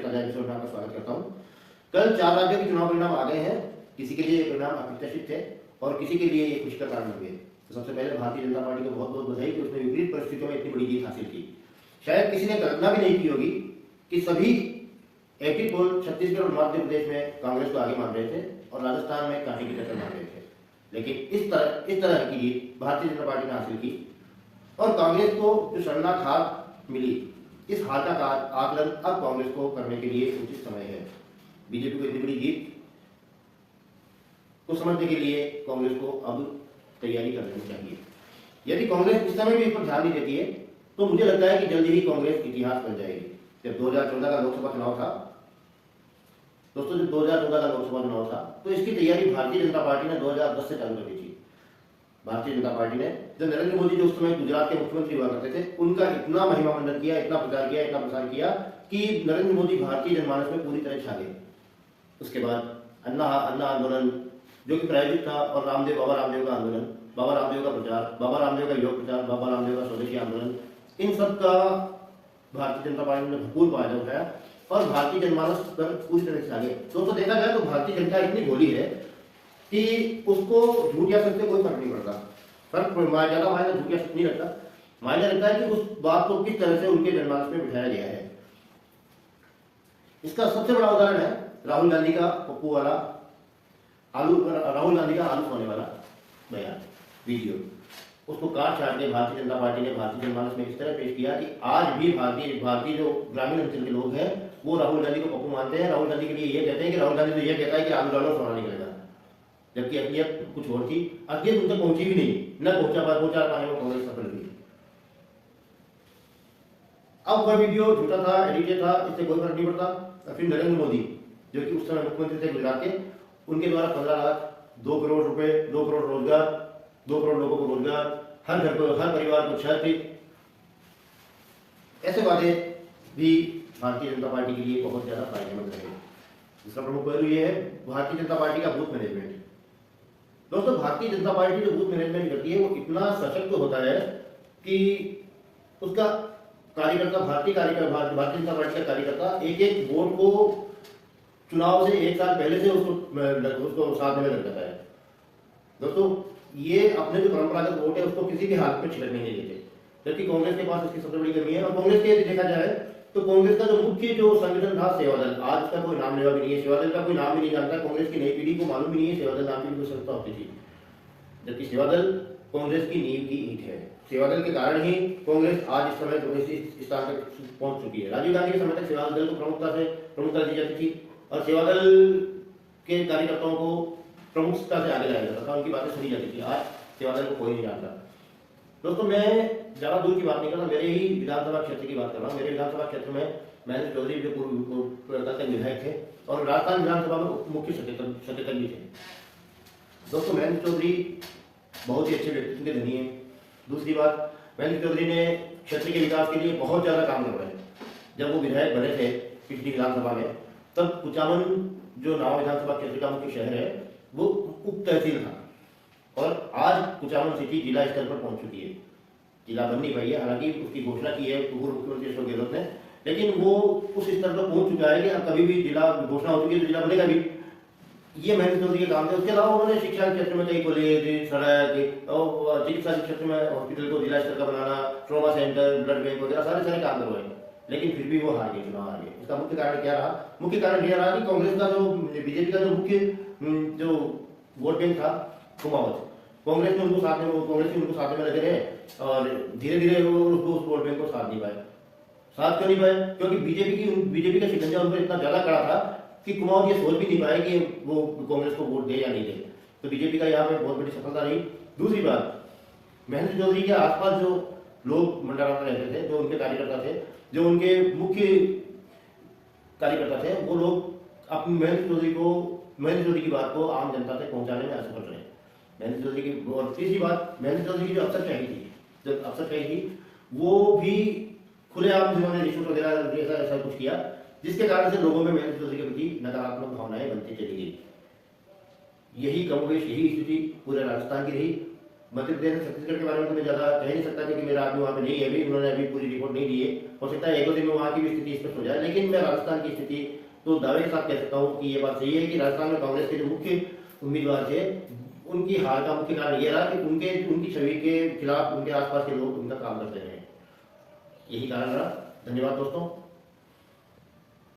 ताजा एपिसोड में आपका स्वागत करता हूं। कल 4 राज्यों के चुनाव परिणाम आ गए हैं। किसी के लिए ये परिणाम अप्रत्याशित थे और किसी के लिए ये खुशी का कारण बन गए। तो सबसे पहले भारतीय जनता पार्टी को बहुत बहुत बधाई कि उसने विपरीत परिस्थितियों में इतनी बड़ी जीत हासिल की। शायद किसी ने कल्पना भी नहीं की होगी कि सभी एग्जिट पोल छत्तीसगढ़ और मध्य प्रदेश में कांग्रेस को आगे मान रहे थे और राजस्थान में कांटे की टक्कर मार रहे थे, लेकिन इस तरह की जीत भारतीय जनता पार्टी ने हासिल की और कांग्रेस को जो शर्मनाक हार मिली, इस हार का आकलन अब कांग्रेस को करने के लिए उचित समय है। बीजेपी को इतनी बड़ी जीत को समझने के लिए कांग्रेस को अब तैयारी कर लेनी चाहिए। यदि कांग्रेस इस समय भी इस पर ध्यान नहीं देती है तो मुझे लगता है कि जल्दी ही कांग्रेस इतिहास बन जाएगी। जब 2014 का लोकसभा चुनाव था दोस्तों, जब 2014 का लोकसभा चुनाव था तो इसकी तैयारी भारतीय जनता पार्टी ने 2010 से चालू कर दी थी। भारतीय जनता पार्टी ने, जब नरेंद्र मोदी जो उस समय गुजरात के मुख्यमंत्री हुआ करते थे, उनका इतना महिमा मंडन किया, इतना प्रचार किया, इतना प्रसार किया कि नरेंद्र मोदी भारतीय जनमानस में पूरी तरह छा गए। उसके बाद अन्ना आंदोलन जो कि प्रायोजित था और बाबा रामदेव का आंदोलन, बाबा रामदेव का प्रचार, बाबा रामदेव का योग प्रचार, बाबा रामदेव का स्वदेशी आंदोलन, इन सब का भारतीय जनता पार्टी ने भरपूर फायदा उठाया और भारतीय जनमानस पर पूरी तरह से छा गए। दोस्तों देखा जाए तो भारतीय जनता इतनी भोली है कि उसको झूठ या सत्य कोई फर्क नहीं पड़ता। फर्क ज्यादा मायने झूठ या सत्य नहीं रखता, मायने रखता है कि उस बात को किस तरह से उनके जनमानस में बिठाया गया है। इसका सबसे बड़ा उदाहरण है राहुल गांधी का पप्पू वाला राहुल गांधी का आलू सोने वाला बयान वीडियो। उसको काट छाट के भारतीय जनता पार्टी ने भारतीय जनमानस में इस तरह पेश किया कि आज भी भारतीय जो ग्रामीण अंचल के लोग हैं वो राहुल गांधी को पप्पू मानते हैं। राहुल गांधी के लिए ये कहते हैं कि राहुल गांधी तो ये कहता है कि आलू डालो सोना निकलेगा, जबकि असलियत कुछ और थी। असलियत उन तक पहुंची भी नहीं, न पहुंचा पाने में कांग्रेस सफल हुई। अब वह वीडियो झूठा था, एडिटेड था, इससे कोई फर्क नहीं पड़ता। फिर नरेंद्र मोदी जो कि उस समय मुख्यमंत्री थे गुजरात के, उनके द्वारा 15 लाख, 2 करोड़ रुपए, 2 करोड़ रोजगार, 2 करोड़ लोगों को रोजगार, हर घर को, हर परिवार को छत, ऐसे वादे भी भारतीय जनता पार्टी के लिए बहुत ज्यादा फायदेमंद रहे। इसका प्रमुख पहलू यह है भारतीय जनता पार्टी का बूथ मैनेजमेंट। दोस्तों भारतीय जनता पार्टी जो बूथ मैनेजमेंट करती है वो इतना सशक्त होता है कि उसका कार्यकर्ता, भारतीय जनता पार्टी का कार्यकर्ता एक एक वोट को चुनाव से 1 साल पहले से उसको साधने में लग जाता है। दोस्तों ये अपने जो परंपरागत वोट है उसको किसी भी हालत में छिड़कने नहीं देते, जबकि कांग्रेस के पास इसकी सबसे बड़ी कमी है। और कांग्रेस के यदि देखा जाए तो कांग्रेस का जो मुख्य जो संगठन था सेवादल, आज का कोई नाम लेवा भी नहीं है, सेवादल का कोई नाम भी नहीं जानता। कांग्रेस की नई पीढ़ी को मालूम भी नहीं है सेवादल नाम की कोई संस्था होती थी, जबकि सेवादल कांग्रेस की नींव की ईंट है। सेवादल के कारण ही कांग्रेस आज इस समय इस स्थान तक पहुंच चुकी है। राजीव गांधी के समय तक सेवादल को प्रमुखता दी जाती थी और सेवादल के कार्यकर्ताओं को प्रमुखता से आगे लाया जाता था, उनकी बातें सुनी जाती थी। आज सेवादल को कोई नहीं जानता। दोस्तों मैं ज्यादा दूर की बात नहीं कर रहा, मेरे ही विधानसभा क्षेत्र की बात कर रहा हूँ। मेरे विधानसभा क्षेत्र में महेंद्र चौधरी जो पूर्व विधायक थे और राजस्थान विधानसभा में मुख्य सचेतक भी थे। दोस्तों महेंद्र चौधरी बहुत ही अच्छे व्यक्तित्व के धनी है। दूसरी बात, महेंद्र चौधरी ने क्षेत्र के विकास के लिए बहुत ज्यादा काम करवाए। जब वो विधायक बने थे पिछली विधानसभा में, तब कुचामन जो नावा विधानसभा क्षेत्र का मुख्य शहर है वो उप तहसील था और आज कुचामन सिटी जिला स्तर पर पहुंच चुकी है। जिला बन नहीं पाई है, हालांकि उसकी घोषणा की है पूर्व मुख्यमंत्री अशोक गहलोत ने, लेकिन वो उस स्तर पर पहुंच चुका है कि अब कभी भी जिला घोषणा हो चुकी है तो जिला बनेगा भी। ये महेंद्र चौधरी के काम थे। उसके अलावा उन्होंने शिक्षा के क्षेत्र में कई कॉलेज, सड़क और चिकित्सा के क्षेत्र में हॉस्पिटल को जिला स्तर का बनाना, ट्रॉमा सेंटर, ब्लड बैंक वगैरह सारे काम करवाए, लेकिन फिर भी वो हार गए, चुनाव हार गए। इसका मुख्य कारण क्या रहा? मुख्य कारण यह रहा कि कांग्रेस का जो बीजेपी का जो मुख्य जो वोट बैंक था कुमावत, कांग्रेस ने उनको साथ में लगे रहे और धीरे धीरे वो उस वोट बैंक को साथ नहीं पाए। साथ क्यों नहीं पाए? क्योंकि बीजेपी का शिकंजा उन पर इतना ज्यादा कड़ा था कि कुमावत ये सोच भी नहीं पाए कि वो कांग्रेस को वोट दे या नहीं दे। तो बीजेपी का यहाँ पे बहुत बड़ी सफलता रही। दूसरी बात, महेंद्र चौधरी के आसपास जो लोग मंडराते रहते थे, जो उनके कार्यकर्ता थे, जो उनके मुख्य कार्यकर्ता थे, वो लोग अपनी महेंद्र चौधरी की बात को आम जनता तक पहुंचाने में असफल रहे। महेंद्र चौधरी की, और तीसरी बात, महेंद्र चौधरी की जो अफसरशाही थी वो भी खुलेआम जिन्होंने रिश्वत वगैरह ऐसा कुछ किया, जिसके कारण से लोगों में महेंद्र चौधरी के प्रति नकारात्मक भावनाएं बनती चली गई। यही कमोवेश यही स्थिति पूरे राजस्थान की रही। मध्य प्रदेश और छत्तीसगढ़ के बारे में तो मैं ज्यादा कह नहीं सकता क्योंकि मेरा आदमी वहाँ पे नहीं है, अभी उन्होंने अभी पूरी रिपोर्ट नहीं दी है। हो सकता है एक दो दिन में वहाँ की भी स्थिति स्पष्ट हो जाए, लेकिन मैं राजस्थान की स्थिति तो दावे के साथ कह सकता हूँ कि ये बात सही है कि राजस्थान में कांग्रेस के जो मुख्य उम्मीदवार थे उनकी हार का मुख्य कारण यह रहा कि उनकी छवि के खिलाफ उनके आसपास के लोग उनका काम करते रहे, यही कारण रहा। धन्यवाद दोस्तों।